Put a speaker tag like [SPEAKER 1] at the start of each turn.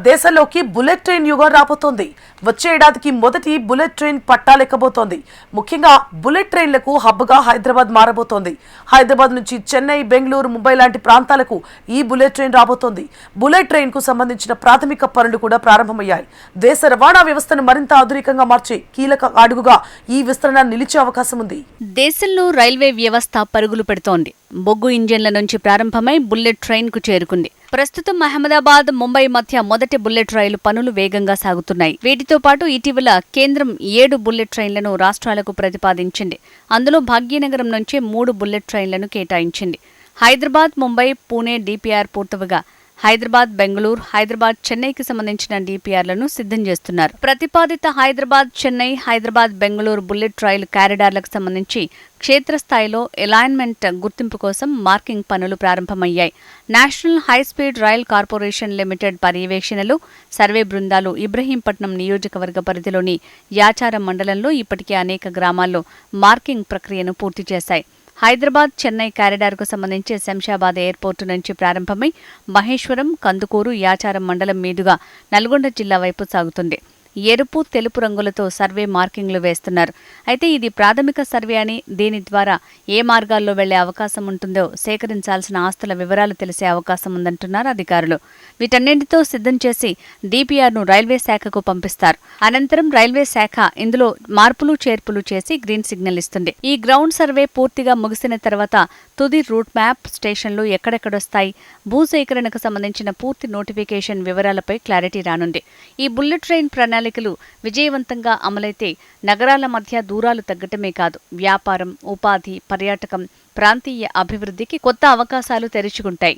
[SPEAKER 1] దేశంలోకి bullet train యుగం రాబోతోంది. వచ్చే ఏడాదికి మొదటి బుల్లెట్ ట్రైన్ పట్టాలెక్కబోతోంది. ముఖ్యంగా బుల్లెట్ ట్రైన్లకు హబ్గా హైదరాబాద్ మారబోతోంది. హైదరాబాద్ నుంచి చెన్నై, బెంగళూరు, ముంబై లాంటి ప్రాంతాలకు ఈ బుల్లెట్ ట్రైన్ రాబోతోంది. బుల్లెట్ ట్రైన్ కు సంబంధించిన ప్రాథమిక పనులు కూడా ప్రారంభమయ్యాయి. దేశ రవాణా వ్యవస్థను మరింత ఆధునికంగా మార్చే కీలక అడుగుగా ఈ విస్తరణ నిలిచే అవకాశం ఉంది.
[SPEAKER 2] దేశంలో రైల్వే వ్యవస్థ పరుగులు పెడుతోంది. బొగ్గు ఇంజన్ల నుంచి ప్రారంభమై బుల్లెట్ ట్రైన్ కు చేరుకుంది. ప్రస్తుతం అహ్మదాబాద్, ముంబై మధ్య మొదటి బుల్లెట్ రైలు పనులు వేగంగా సాగుతున్నాయి. వీటితో పాటు ఇటీవల కేంద్రం 7 బుల్లెట్ ట్రైన్లను రాష్ట్రాలకు ప్రతిపాదించింది. అందులో భాగ్యనగరం నుంచి 3 బుల్లెట్ ట్రైన్లను కేటాయించింది. హైదరాబాద్, ముంబై, పూణే డిపిఆర్ పూర్తవగా హైదరాబాద్, బెంగళూరు, హైదరాబాద్, చెన్నైకి సంబంధించిన డిపిఆర్లను సిద్ధం చేస్తున్నారు. ప్రతిపాదిత హైదరాబాద్, చెన్నై, హైదరాబాద్, బెంగళూరు బుల్లెట్ రైలు కారిడార్లకు సంబంధించి క్షేత్రస్థాయిలో అలైన్మెంట్ గుర్తింపు కోసం మార్కింగ్ పనులు ప్రారంభమయ్యాయి. National high speed rail corporation limited పర్యవేక్షణలో సర్వే బృందాలు ఇబ్రహీంపట్నం నియోజకవర్గ పరిధిలోని యాచారం మండలంలో ఇప్పటికే అనేక గ్రామాల్లో మార్కింగ్ ప్రక్రియను పూర్తి చేశాయి. హైదరాబాద్, చెన్నై కారిడార్కు సంబంధించి శంషాబాద్ ఎయిర్పోర్టు నుంచి ప్రారంభమై మహేశ్వరం, కందుకూరు, యాచారం మండలం మీదుగా నల్గొండ జిల్లా వైపు సాగుతుంది. ఎరుపు, తెలుపు రంగులతో సర్వే మార్కింగ్లు వేస్తున్నారు. అయితే ఇది ప్రాథమిక సర్వే అని, దీని ద్వారా ఏ మార్గాల్లో వెళ్లే అవకాశం ఉంటుందో సేకరించాల్సిన ఆస్తుల వివరాలు తెలిసే అవకాశం ఉందంటున్నారు అధికారులు. వీటన్నింటితో సిద్ధం చేసి డిపిఆర్ను రైల్వే శాఖకు పంపిస్తారు. అనంతరం రైల్వే శాఖ ఇందులో మార్పులు చేర్పులు చేసి గ్రీన్ సిగ్నల్ ఇస్తుంది. ఈ గ్రౌండ్ సర్వే పూర్తిగా ముగిసిన తర్వాత తుది రూట్ మ్యాప్, స్టేషన్లు ఎక్కడెక్కడొస్తాయి, భూసేకరణకు సంబంధించిన పూర్తి నోటిఫికేషన్ వివరాలపై క్లారిటీ రానుంది. ఈ బుల్లెట్ ట్రైన్ ప్రణాళికలు విజయవంతంగా అమలైతే నగరాల మధ్య దూరాలు తగ్గటమే కాదు, వ్యాపారం, ఉపాధి, పర్యాటకం, ప్రాంతీయ అభివృద్ధికి కొత్త అవకాశాలు తెరుచుకుంటాయి.